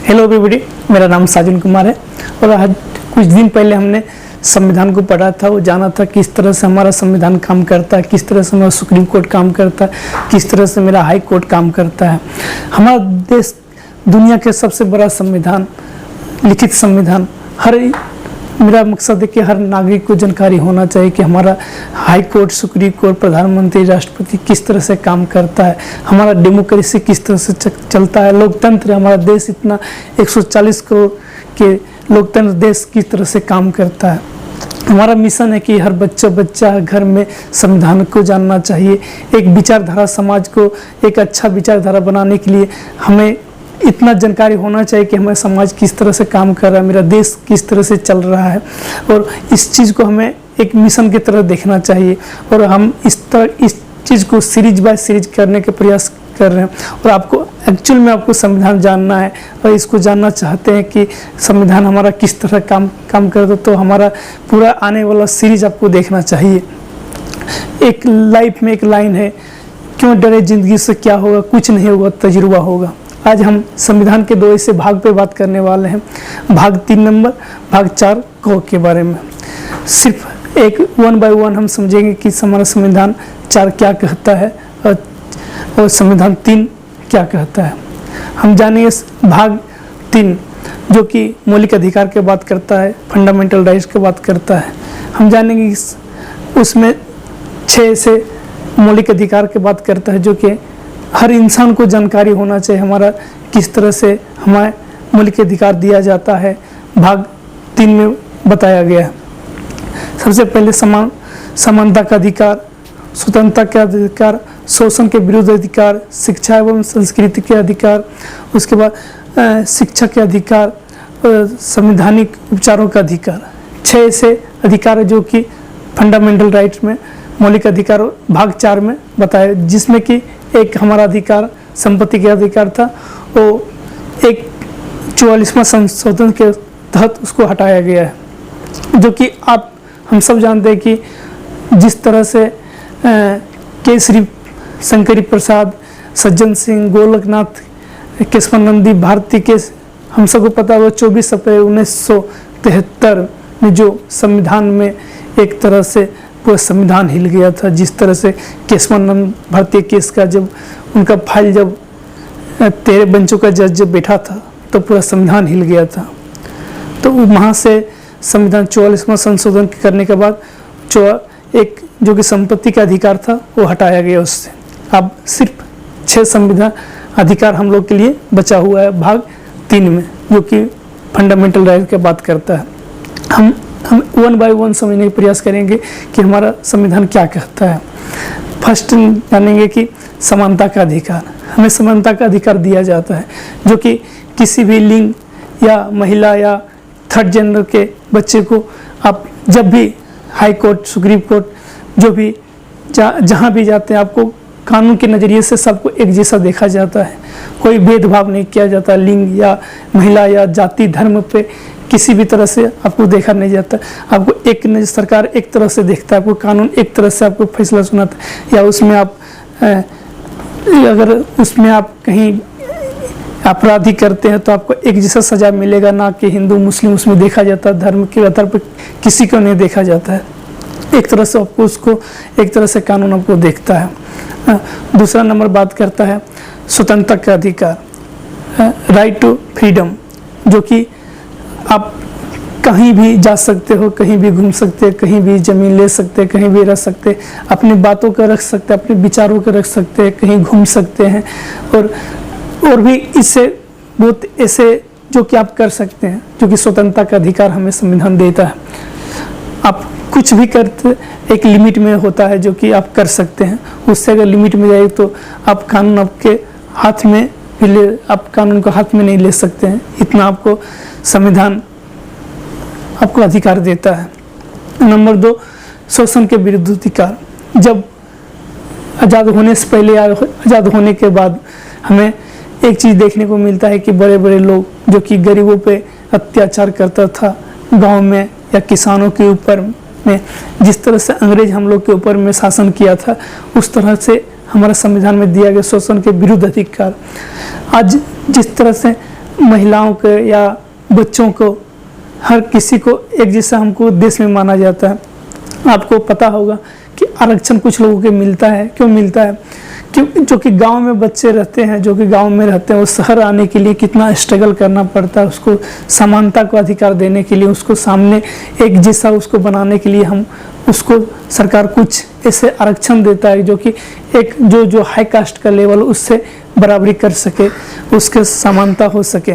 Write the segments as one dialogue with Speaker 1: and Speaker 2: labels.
Speaker 1: Hello everybody, मेरा नाम साजन कुमार है और आज कुछ दिन पहले हमने संविधान को पढ़ा था। वो जाना था किस तरह से हमारा संविधान काम करता है, किस तरह से हमारा सुप्रीम कोर्ट काम करता है, किस तरह से मेरा हाई कोर्ट काम करता है। हमारा देश दुनिया के सबसे बड़ा संविधान, लिखित संविधान। मेरा मकसद है कि हर नागरिक को जानकारी होना चाहिए कि हमारा हाई कोर्ट, सुप्रीम कोर्ट, प्रधानमंत्री, राष्ट्रपति किस तरह से काम करता है, हमारा डेमोक्रेसी किस तरह से चलता है, लोकतंत्र, हमारा देश इतना 140 करोड़ के लोकतंत्र देश किस तरह से काम करता है। हमारा मिशन है कि हर बच्चा घर में संविधान को जानना चाहिए। एक विचारधारा, समाज को एक अच्छा विचारधारा बनाने के लिए हमें इतना जानकारी होना चाहिए कि हमारा समाज किस तरह से काम कर रहा है, मेरा देश किस तरह से चल रहा है। और इस चीज़ को हमें एक मिशन की तरह देखना चाहिए और हम इस चीज़ को सीरीज बाय सीरीज करने के प्रयास कर रहे हैं। और आपको एक्चुअल में आपको संविधान जानना है और इसको जानना चाहते हैं कि संविधान हमारा किस तरह काम करता है, तो हमारा पूरा आने वाला सीरीज आपको देखना चाहिए। एक लाइफ में एक लाइन है, क्यों डरे जिंदगी से, क्या होगा, कुछ नहीं होगा, तजुर्बा होगा। आज हम संविधान के दो ऐसे भाग पे बात करने वाले हैं, भाग 3 नंबर, भाग 4 क के बारे में। सिर्फ एक 1 बाय 1 हम समझेंगे कि हमारा संविधान 4 क्या कहता है और संविधान 3 क्या कहता है। हम जानेंगे भाग 3 जो कि मौलिक अधिकार की बात करता है, फंडामेंटल राइट्स की बात करता है। हम जानेंगे उसमें 6 ऐसे मौलिक अधिकार की बात करता है जो कि हर इंसान को जानकारी होना चाहिए हमारा किस तरह से हमें मौलिक अधिकार दिया जाता है, भाग 3 में बताया गया है। सबसे पहले समानता का अधिकार, स्वतंत्रता का अधिकार, शोषण के विरुद्ध अधिकार, शिक्षा एवं संस्कृति के अधिकार, उसके बाद शिक्षा के अधिकार, संवैधानिक उपचारों का अधिकार। 6 ऐसे अधिकार है जो कि फंडामेंटल राइट्स में मौलिक अधिकार भाग 4 में बताया, जिसमें कि एक हमारा अधिकार संपत्ति के अधिकार था, वो एक 44वां संशोधन के तहत उसको हटाया गया है। जो कि हम सब जानते हैं कि जिस तरह से केसरी शंकरी प्रसाद, सज्जन सिंह, गोलकनाथ, केशवानंदी भारती के, हम सबको पता हुआ 24 अप्रैल 1973 में जो संविधान में एक तरह से पूरा संविधान हिल गया था। जिस तरह से केशवानंद भारतीय केस का जब उनका फाइल, जब 13 बेंचों का जज जब बैठा था तो पूरा संविधान हिल गया था। तो वहाँ से संविधान 44वां संशोधन करने के बाद एक जो कि संपत्ति का अधिकार था वो हटाया गया उससे। अब सिर्फ 6 संविधान अधिकार हम लोग के लिए बचा हुआ है भाग 3 में, जो कि फंडामेंटल राइट की बात करता है। हम 1 बाय 1 समझने का प्रयास करेंगे कि हमारा संविधान क्या कहता है। फर्स्ट जानेंगे कि समानता का अधिकार, हमें समानता का अधिकार दिया जाता है, जो कि किसी भी लिंग या महिला या थर्ड जेंडर के बच्चे को आप जब भी हाई कोर्ट, सुप्रीम कोर्ट, जो भी जहाँ भी जाते हैं, आपको कानून के नज़रिए से सबको एक जैसा देखा जाता है। कोई भेदभाव नहीं किया जाता, लिंग या महिला या जाति धर्म पे किसी भी तरह से आपको देखा नहीं जाता। आपको एक सरकार एक तरह से देखता है, आपको कानून एक तरह से आपको फैसला सुनाता है, या उसमें आप अगर उसमें आप कहीं अपराधी करते हैं तो आपको एक जैसा सजा मिलेगा, ना कि हिंदू मुस्लिम उसमें देखा जाता है, धर्म के आधार पर किसी को नहीं देखा जाता है। एक तरह से आपको उसको एक तरह से कानून आपको देखता है। दूसरा नंबर बात करता है स्वतंत्रता का अधिकार, राइट टू फ्रीडम, जो कि आप कहीं भी जा सकते हो, कहीं भी घूम सकते हैं, कहीं भी ज़मीन ले सकते हैं, कहीं भी रह सकते हैं, अपनी बातों को रख सकते हैं, अपने विचारों को रख सकते हैं, कहीं घूम सकते हैं। और भी इससे बहुत ऐसे जो कि आप कर सकते हैं, जो कि स्वतंत्रता का अधिकार हमें संविधान देता है। आप कुछ भी करते एक लिमिट में होता है जो कि आप कर सकते हैं, उससे अगर लिमिट में जाए तो आप कानून आपके हाथ में आप कानून को हाथ में नहीं ले सकते हैं। इतना आपको संविधान आपको अधिकार देता है। नंबर 2, शोषण के विरुद्ध अधिकार। जब आज़ाद होने से पहले या आज़ाद होने के बाद हमें एक चीज़ देखने को मिलता है कि बड़े बड़े लोग जो कि गरीबों पे अत्याचार करता था, गांव में या किसानों के ऊपर में, जिस तरह से अंग्रेज हम लोग के ऊपर में शासन किया था, उस तरह से हमारे संविधान में दिया गया शोषण के विरुद्ध अधिकार। आज जिस तरह से महिलाओं को या बच्चों को, हर किसी को एक जैसा हमको देश में माना जाता है। आपको पता होगा कि आरक्षण कुछ लोगों को मिलता है, क्यों मिलता है? क्यों? जो कि गांव में बच्चे रहते हैं, जो कि गांव में रहते हैं, वो शहर आने के लिए कितना स्ट्रगल करना पड़ता है, उसको समानता को अधिकार देने के लिए, उसको सामने एक जैसा उसको बनाने के लिए हम उसको सरकार कुछ ऐसे आरक्षण देता है जो कि एक जो हाई कास्ट का लेवल उससे बराबरी कर सके, उसके समानता हो सके।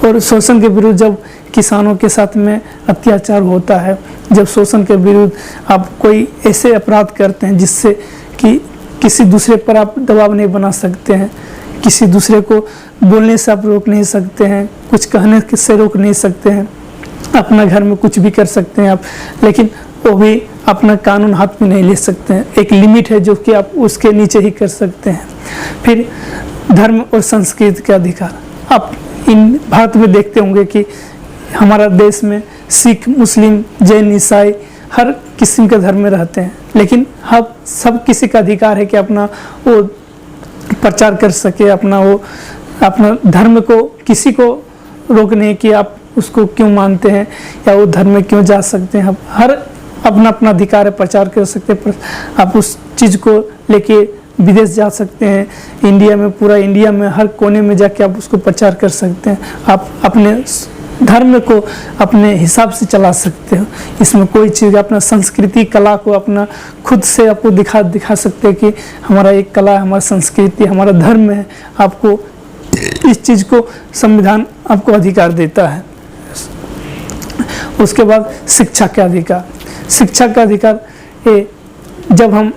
Speaker 1: और शोषण के विरुद्ध जब किसानों के साथ में अत्याचार होता है, जब शोषण के विरुद्ध आप कोई ऐसे अपराध करते हैं जिससे कि किसी दूसरे पर आप दबाव नहीं बना सकते हैं, किसी दूसरे को बोलने से आप रोक नहीं सकते हैं, कुछ कहने से रोक नहीं सकते हैं, अपना घर में कुछ भी कर सकते हैं आप, लेकिन वो भी अपना कानून हाथ में नहीं ले सकते हैं। एक लिमिट है जो कि आप उसके नीचे ही कर सकते हैं। फिर धर्म और संस्कृति के अधिकार, आप इन भारत में देखते होंगे कि हमारा देश में सिख, मुस्लिम, जैन, ईसाई हर किस्म के धर्म में रहते हैं, लेकिन हम सब किसी का अधिकार है कि अपना वो प्रचार कर सके, अपना धर्म को किसी को रोक नहीं कि आप उसको क्यों मानते हैं या वो धर्म में क्यों जा सकते हैं। हर अपना अपना अधिकार है, प्रचार कर सकते हैं, आप उस चीज़ को लेके विदेश जा सकते हैं, इंडिया में, पूरा इंडिया में हर कोने में जाके आप उसको प्रचार कर सकते हैं। आप अपने धर्म को अपने हिसाब से चला सकते हो, इसमें कोई चीज़, अपना संस्कृति कला को अपना खुद से आपको दिखा सकते हैं कि हमारा एक कला, हमारा संस्कृति, हमारा धर्म है। आपको इस चीज़ को संविधान आपको अधिकार देता है। उसके बाद शिक्षा का अधिकार, शिक्षा का अधिकार ये जब हम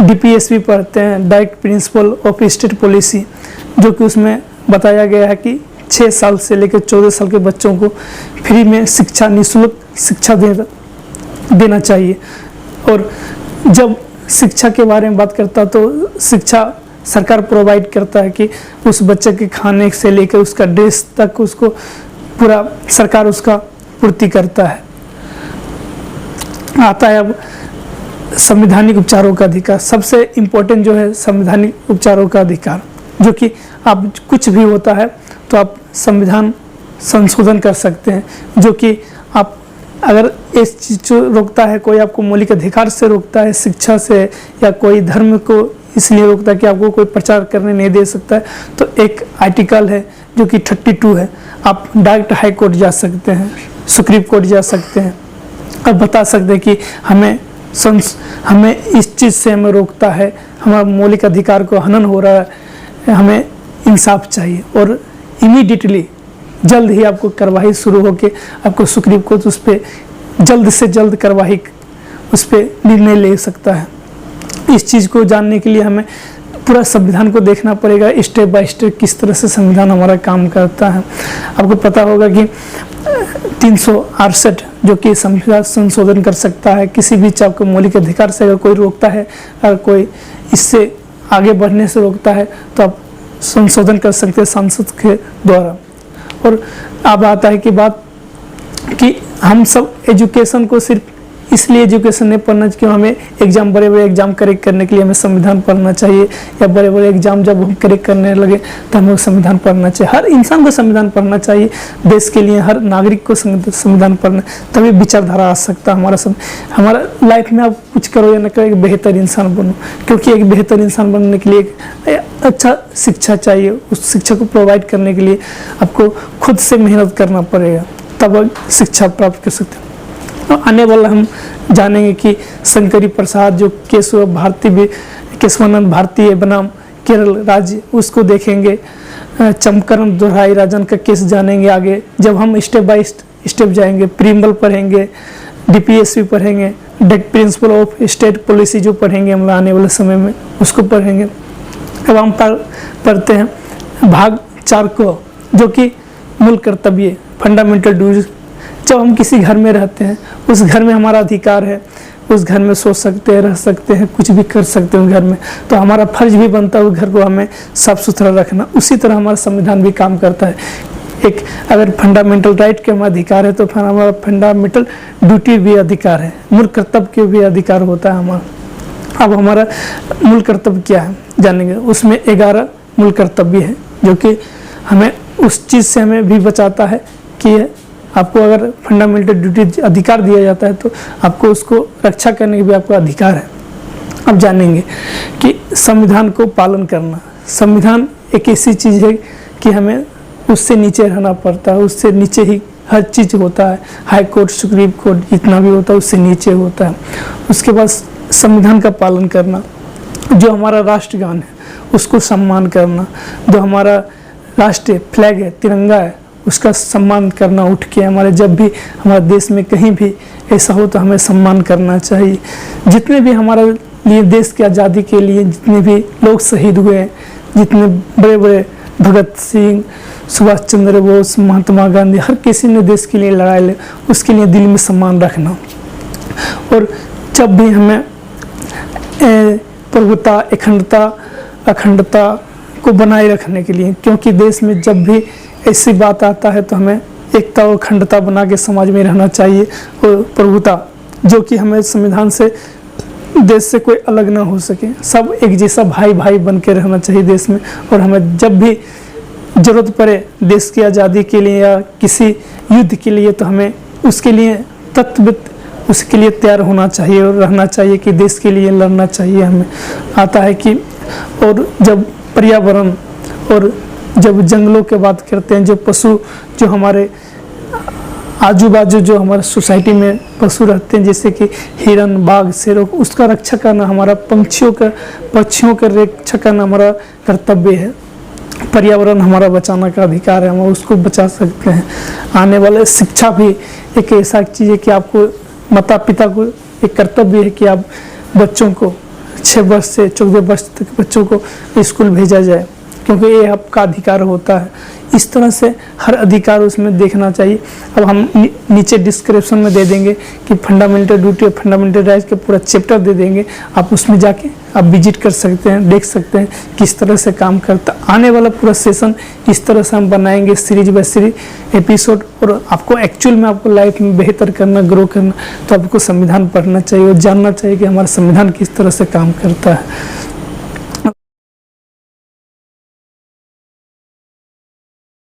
Speaker 1: DPSP पढ़ते हैं, direct principle of state policy, जो कि उसमें बताया गया है कि 6 साल से लेकर 14 साल के बच्चों को फ्री में शिक्षा, निःशुल्क शिक्षा देना चाहिए। और जब शिक्षा के बारे में बात करता तो शिक्षा सरकार प्रोवाइड करता है कि उस बच्चे के खाने से लेकर उसका ड्रेस तक उसको पूरा सरकार उसका पूर्ति करता है। आता है अब संवैधानिक उपचारों का अधिकार, सबसे इम्पोर्टेंट जो है संवैधानिक उपचारों का अधिकार, जो कि आप कुछ भी होता है तो आप संविधान संशोधन कर सकते हैं, जो कि आप अगर इस चीज़ रोकता है, कोई आपको मौलिक अधिकार से रोकता है, शिक्षा से, या कोई धर्म को इसलिए रोकता है कि आपको कोई प्रचार करने नहीं दे सकता है, तो एक आर्टिकल है जो कि 32 है, आप डायरेक्ट हाई कोर्ट जा सकते हैं, सुप्रीम कोर्ट जा सकते हैं, अब बता सकते हैं कि हमें इस चीज़ से हमें रोकता है, हमारा मौलिक अधिकार को हनन हो रहा है, हमें इंसाफ चाहिए। और इमीडिएटली जल्द ही आपको कार्रवाई शुरू होकर आपको सुप्रीम कोर्ट उस पर जल्द से जल्द कार्रवाई उस पर निर्णय ले सकता है। इस चीज़ को जानने के लिए हमें पूरा संविधान को देखना पड़ेगा, स्टेप बाय स्टेप किस तरह से संविधान हमारा काम करता है। आपको पता होगा कि 368 जो कि संविधान संशोधन कर सकता है, किसी भी चीज़ को मौलिक अधिकार से अगर कोई रोकता है, अगर कोई इससे आगे बढ़ने से रोकता है तो आप संशोधन कर सकते हैं संसद के द्वारा। और अब आता है कि बात कि हम सब एजुकेशन को सिर्फ इसलिए एजुकेशन नहीं पढ़ना चाहिए, क्यों हमें एग्जाम, बड़े बड़े एग्जाम करेक्ट करने के लिए हमें संविधान पढ़ना चाहिए, या बड़े बड़े एग्जाम जब हम करेक्ट करने लगे तो हमें संविधान पढ़ना चाहिए। हर इंसान को संविधान पढ़ना चाहिए, देश के लिए हर नागरिक को संविधान पढ़ना, तभी विचारधारा आ सकता है हमारा लाइफ में। आप कुछ करो या न करो, एक बेहतर इंसान बनो, क्योंकि एक बेहतर इंसान बनने के लिए एक अच्छा शिक्षा चाहिए। उस शिक्षा को प्रोवाइड करने के लिए आपको खुद से मेहनत करना पड़ेगा, तब शिक्षा प्राप्त कर सकते हैं। तो आने वाला हम जानेंगे कि शंकरी प्रसाद जो केशवानंद भारती बनाम केरल राज्य, उसको देखेंगे। चमकरण दोहराई राजन का केस जानेंगे आगे, जब हम स्टेप बाय स्टेप जाएंगे। प्रीम्बल पढ़ेंगे, DPSP पढ़ेंगे, direct principle of state policy जो पढ़ेंगे हम आने वाले समय में, उसको पढ़ेंगे। अब हम पढ़ते हैं भाग 4 को, जो कि मूल कर्तव्य, फंडामेंटल ड्यूटीज। जब हम किसी घर में रहते हैं, उस घर में हमारा अधिकार है, उस घर में सो सकते हैं, रह सकते हैं, कुछ भी कर सकते हैं उस घर में, तो हमारा फर्ज भी बनता है उस घर को हमें साफ सुथरा रखना। उसी तरह हमारा संविधान भी काम करता है। एक अगर फंडामेंटल राइट के हमारा अधिकार है तो फिर हमारा फंडामेंटल ड्यूटी भी अधिकार है, मूल कर्तव्य के भी अधिकार होता है हमारा। अब हमारा मूल कर्तव्य क्या है जानेंगे। उसमें 11 मूल कर्तव्य है जो कि हमें उस चीज़ से हमें भी बचाता है कि आपको अगर फंडामेंटल ड्यूटी अधिकार दिया जाता है तो आपको उसको रक्षा करने के भी आपका अधिकार है। अब जानेंगे कि संविधान को पालन करना। संविधान एक ऐसी चीज़ है कि हमें उससे नीचे रहना पड़ता है, उससे नीचे ही हर चीज़ होता है। हाई कोर्ट, सुप्रीम कोर्ट जितना भी होता है उससे नीचे होता है। उसके बाद संविधान का पालन करना, जो हमारा राष्ट्रगान है उसको सम्मान करना, जो हमारा राष्ट्रीय फ्लैग है, तिरंगा है, उसका सम्मान करना। उठ के हमारे जब भी हमारे देश में कहीं भी ऐसा हो तो हमें सम्मान करना चाहिए। जितने भी हमारे लिए देश की आज़ादी के लिए जितने भी लोग शहीद हुए हैं, जितने बड़े बड़े भगत सिंह, सुभाष चंद्र बोस, महात्मा गांधी, हर किसी ने देश के लिए लड़ाई ले, उसके लिए दिल में सम्मान रखना। और जब भी हमें प्रभुता, अखंडता को बनाए रखने के लिए, क्योंकि देश में जब भी ऐसी बात आता है तो हमें एकता और अखंडता बना के समाज में रहना चाहिए। और प्रभुता, जो कि हमें संविधान से, देश से कोई अलग ना हो सके, सब एक जैसा भाई भाई बन के रहना चाहिए देश में। और हमें जब भी ज़रूरत पड़े देश की आज़ादी के लिए या किसी युद्ध के लिए तो हमें उसके लिए उसके लिए तैयार होना चाहिए और रहना चाहिए कि देश के लिए लड़ना चाहिए। हमें आता है कि और जब पर्यावरण और जब जंगलों की बात करते हैं, जो पशु, जो हमारे आजू बाजू जो हमारे सोसाइटी में पशु रहते हैं जैसे कि हिरन, बाघ, शेरों, उसका रक्षा करना हमारा, पक्षियों का रक्षा करना हमारा कर्तव्य है। पर्यावरण हमारा बचाने का अधिकार है, हम उसको बचा सकते हैं। आने वाले शिक्षा भी एक ऐसा चीज़ है कि आपको, माता पिता को एक कर्तव्य है कि आप बच्चों को 6 वर्ष से 14 वर्ष तक बच्चों को स्कूल भेजा जाए, क्योंकि ये आपका अधिकार होता है। इस तरह से हर अधिकार उसमें देखना चाहिए। अब हम नीचे डिस्क्रिप्शन में दे देंगे कि फंडामेंटल ड्यूटी और फंडामेंटल राइट्स के पूरा चैप्टर दे देंगे, आप उसमें जाके आप विजिट कर सकते हैं, देख सकते हैं किस तरह से काम करता। आने वाला पूरा सेशन इस तरह से हम बनाएंगे, सीरीज बाय सीरीज एपिसोड। और आपको एक्चुअल में आपको लाइफ में बेहतर करना, ग्रो करना, तो आपको संविधान पढ़ना चाहिए और जानना चाहिए कि हमारा संविधान किस तरह से काम करता है।